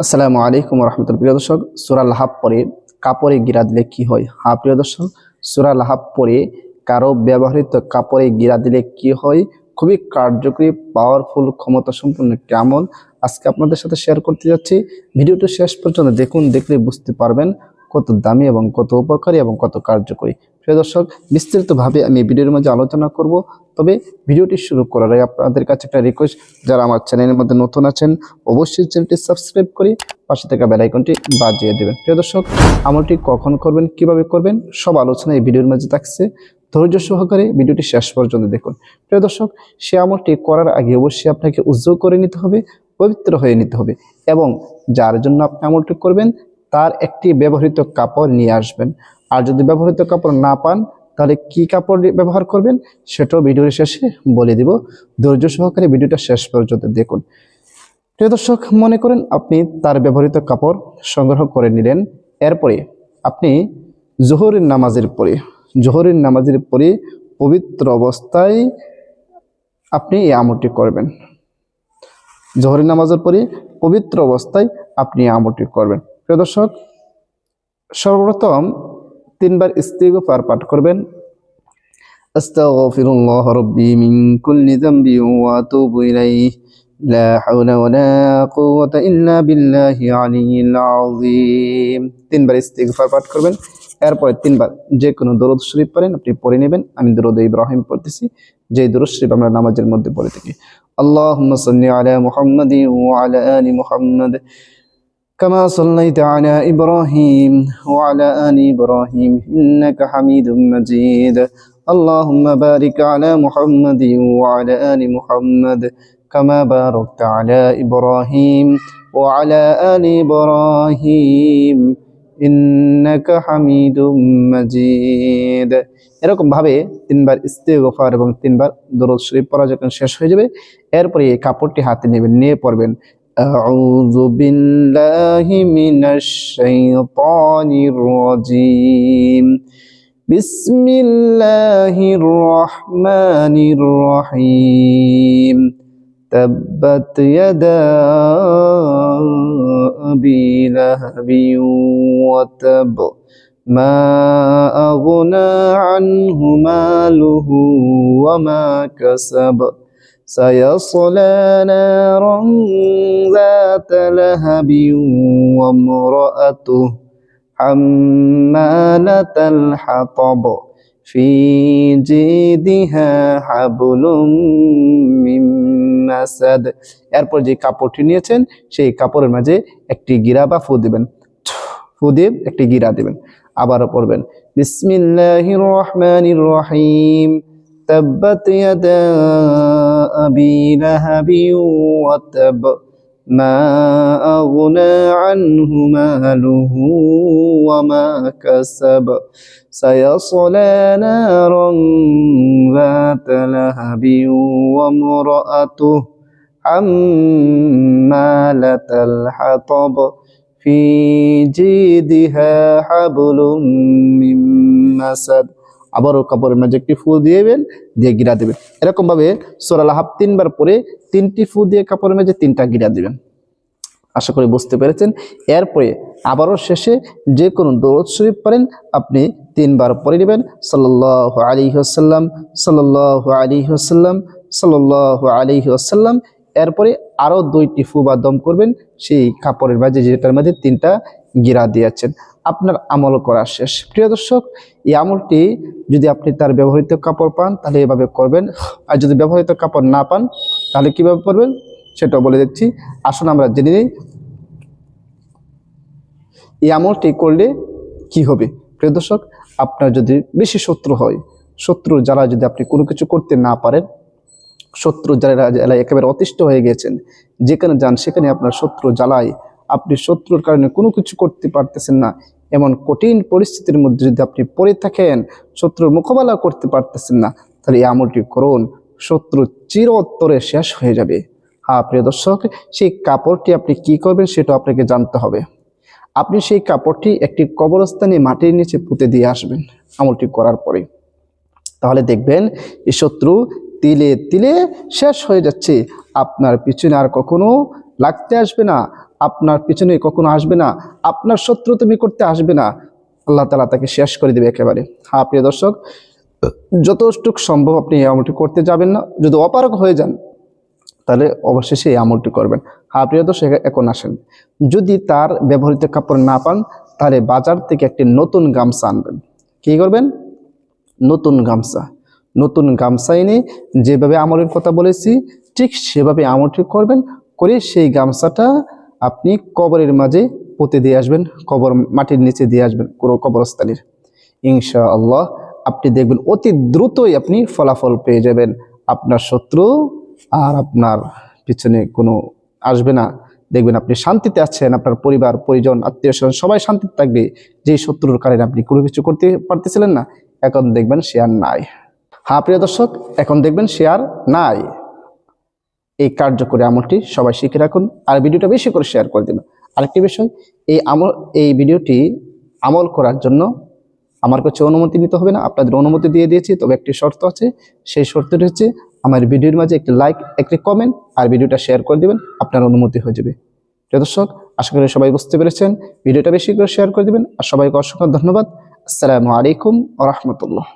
আসসালামু আলাইকুম রহমতুল্লাহ। প্রিয় দর্শক, সূরা লাহাব পরে কাপড়ে গিরা দিলে কি হয়? হ্যাঁ প্রিয় দর্শক, সূরা লাহাব পরে কারো ব্যবহৃত কাপড়ে গিরা দিলে কি হয়? খুবই কার্যকরী, পাওয়ারফুল, ক্ষমতা সম্পন্ন আমল আজকে আপনাদের সাথে শেয়ার করতে যাচ্ছি। ভিডিওটি শেষ পর্যন্ত দেখুন, দেখলে বুঝতে পারবেন কত দামি এবং কত উপকারী এবং কত কার্যকরী। প্রিয় দর্শক, বিস্তারিতভাবে আমি ভিডিওর মাঝে আলোচনা করব। তবে ভিডিওটি শুরু করার আগে আপনাদের কাছে একটা রিকোয়েস্ট, যারা আমার চ্যানেলের মধ্যে নতুন আছেন অবশ্যই চ্যানেলটি সাবস্ক্রাইব করে পাশে থাকা বেল আইকনটি বাজিয়ে দেবেন। প্রিয় দর্শক, আমলটি কখন করবেন, কিভাবে করবেন, সব আলোচনা এই ভিডিওর মাঝে থাকছে। ধৈর্য সহকারে ভিডিওটি শেষ পর্যন্ত দেখুন। প্রিয় দর্শক, সে আমলটি করার আগে অবশ্যই আপনাকে উজ্জ্বল করে নিতে হবে, পবিত্র হয়ে নিতে হবে এবং যার জন্য আপনি আমলটি করবেন তার একটি ব্যবহৃত কাপড় নিয়ে আসবেন। আর যদি ব্যবহৃত কাপড় না পান তাহলে কি কাপড় ব্যবহার করবেন সেটাও ভিডিওর শেষে বলে দিব। ধৈর্য সহকারে ভিডিওটা শেষ পর্যন্ত দেখুন। প্রিয় দর্শক, মনে করেন আপনি তার ব্যবহৃত কাপড় সংগ্রহ করে নিলেন। এরপরে আপনি জোহরের নামাজের পরে পবিত্র অবস্থায় আপনি এই আমলটি করবেন। জোহরের নামাজের পরে পবিত্র অবস্থায় আপনি আমলটি করবেন। প্রিয় দর্শক, সর্বপ্রথম 3 বার ইস্তিগফার পাঠ করবেন। আস্তাগফিরুল্লাহ রাব্বি মিন কুল্লি যামবি ওয়া আতুবু ইলাইহি লা হাওলা ওয়ালা কুওয়াতা ইল্লা বিল্লাহি আলিয়্যিল আযীম। 3 বার ইস্তিগফার পাঠ করবেন। এরপরে 3 বার যে কোনো দরুদ শরীফ পড়েন, আপনি পড়ে নেবেন। আমি দরুদ ইব্রাহিম পড়তেছি, যে দরুদ শরীফ আমরা নামাজের মধ্যে পড়ে থাকি। আল্লাহুম্মা সাল্লি আলা মুহাম্মাদিন ওয়া আলা আলি মুহাম্মাদ كما صليت على إبراهيم وعلى آل إبراهيم إنك حميد مجيد اللهم بارك على محمد وعلى آل محمد كما باركت على إبراهيم وعلى آل إبراهيم إنك حميد مجيد। এরকম ভাবে 3 বার ইস্তিগফার এবং 3 বার দরুদ শরীফ পড়া যখন শেষ হয়ে যাবে, এরপরে এই কাপড়টি হাতে নেবেন, নিয়ে পড়বেন أعوذ بالله من الشيطان الرجيم بسم الله الرحمن الرحيم تبت يدا أبي لهب وتب ما أغنى عنه ماله وما كسب سيصلى نارا ذات لهب وامرأته حمالة الحطب في جيدها حبل من مسد। এরপর যে কাপড়টি নিয়েছেন সেই কাপড়ের মাঝে একটি গিরা বা ফু দিবেন, ফু দিয়ে একটি গিরা দিবেন। আবারও পড়বেন বিসমিল্লাহির রহমানির রহিম تبت يدا أبي لهب وتب ما أغنى عنه ماله وما كسب سيصلى نارا ذات لهب وامرأته حمالة الحطب في جيدها حبل من مسد। আবারও কাপড়ের মাঝে একটি ফুল দিবেন, দিয়ে গিরা দেবেন। এরকম ভাবে সূরা লাহাব 3 বার পরে 3টি ফুল দিয়ে কাপড়ের মাঝে 3টা গিরা দিবেন। আশা করি বুঝতে পেরেছেন। এরপরে আবারও শেষে যে কোনো দরুদ শরীফ পড়েন, আপনি 3 বার পড়ে নেবেন সাল্লাল্লাহু আলাইহি ওয়াসাল্লাম সাল্লাল্লাহু আলাইহি ওয়াসাল্লাম সাল্লাল্লাহু আলাইহি ওয়াসাল্লাম। এরপরে আরও 2টি ফু বা দম করবেন সেই কাপড়ের মাঝে, যেটার মাঝে 3টা গিরা দিয়েছেন। আপনার আমল করা শেষ। প্রিয় দর্শক, এই আমলটি যদি আপনি তার ব্যবহৃত কাপড় পান তাহলে এভাবে করবেন, আর যদি ব্যবহৃত কাপড় না পান তাহলে কিভাবে করবেন সেটাও বলে দিচ্ছি। আসুন আমরা জেনে নিই এই আমলটি করলে কি হবে। প্রিয় দর্শক, আপনার যদি বেশি শত্রু হয়, শত্রু যারা যদি আপনি কোনো কিছু করতে না পারেন, শত্রু যারা একেবারে অতিষ্ঠ হয়ে গেছেন, যেখানে যান সেখানে আপনার শত্রু জ্বালায়, আপনি শত্রুর কারণে কোনো কিছু করতে পারতেছেন না, এমন কঠিন পরিস্থিতির মধ্যে যদি আপনি পড়ে থাকেন, শত্রুর মোকাবেলা করতে পারতেছেন না, তাহলে এই আমলটি করুন, শত্রু চিরতরে শেষ হয়ে যাবে। হ্যাঁ প্রিয় দর্শক, সেই কাপড়টি আপনি কি করবেন সেটা আপনাকে জানতে হবে। আপনি সেই কাপড়টি একটি কবরস্থানে মাটির নিচে পুঁতে দিয়ে আসবেন আমলটি করার পরে। তাহলে দেখবেন এই শত্রু তিলে তিলে শেষ হয়ে যাচ্ছে, আপনার পিছনে আর কখনো লাগতে আসবে না, আপনার পিছনে কখনো আসবে না, আপনার শত্রু তুমি করতে আসবে না, আল্লাহ তাআলা তাকে শেষ করে দিবে একেবারে। হ্যাঁ প্রিয় দর্শক, যতটুক সম্ভব আপনি এই আমলটি করতে যাবেন না। যদি অপারগ হয়ে যান তাহলে অবশেষে এই আমলটি করবেন। হ্যাঁ প্রিয় দর্শক, এখন আসেন, যদি তার ব্যবহৃত কাপড় না পান তাহলে বাজার থেকে একটি নতুন গামছা আনবেন। কি করবেন? নতুন গামছা এনে যেভাবে আমলের কথা বলেছি ঠিক সেভাবে আমলটি করবেন, করে সেই গামছাটা আপনি কবরের মাঝে পুঁতে দিয়ে আসবেন, কবর মাটির নিচে দিয়ে আসবেন কোনো কবরস্থানের। ইনশাআল্লাহ আপনি দেখবেন অতি দ্রুতই আপনি ফলাফল পেয়ে যাবেন। আপনার শত্রু আর আপনার পিছনে কোনো আসবে না। দেখবেন আপনি শান্তিতে আছেন, আপনার পরিবার পরিজন আত্মীয় স্বজন সবাই শান্তিতে থাকবে। যে শত্রুর কারণে আপনি কোনো কিছু করতে পারতেছিলেন না, এখন দেখবেন সে আর নাই। হ্যাঁ প্রিয় দর্শক, এখন দেখবেন সে আর নাই। এই কার্যকরী আমলটি সবাই শিখে রাখুন, আর ভিডিওটা বেশি করে শেয়ার করে দেবেন। আরেকটি বিষয়, এই ভিডিওটি আমল করার জন্য আমার কাছে অনুমতি নিতে হবে না, আপনাদের অনুমতি দিয়ে দিয়েছি। তবে একটি শর্ত আছে, সেই শর্তটি হচ্ছে আমার ভিডিওর মাঝে একটি লাইক, একটি কমেন্ট আর ভিডিওটা শেয়ার করে দেবেন, আপনার অনুমতি হয়ে যাবে। প্রিয় দর্শক, আশা করি সবাই বুঝতে পেরেছেন। ভিডিওটা বেশি করে শেয়ার করে দেবেন, আর সবাইকে অসংখ্য ধন্যবাদ। আসসালামু আলাইকুম ওয়া রাহমাতুল্লাহ।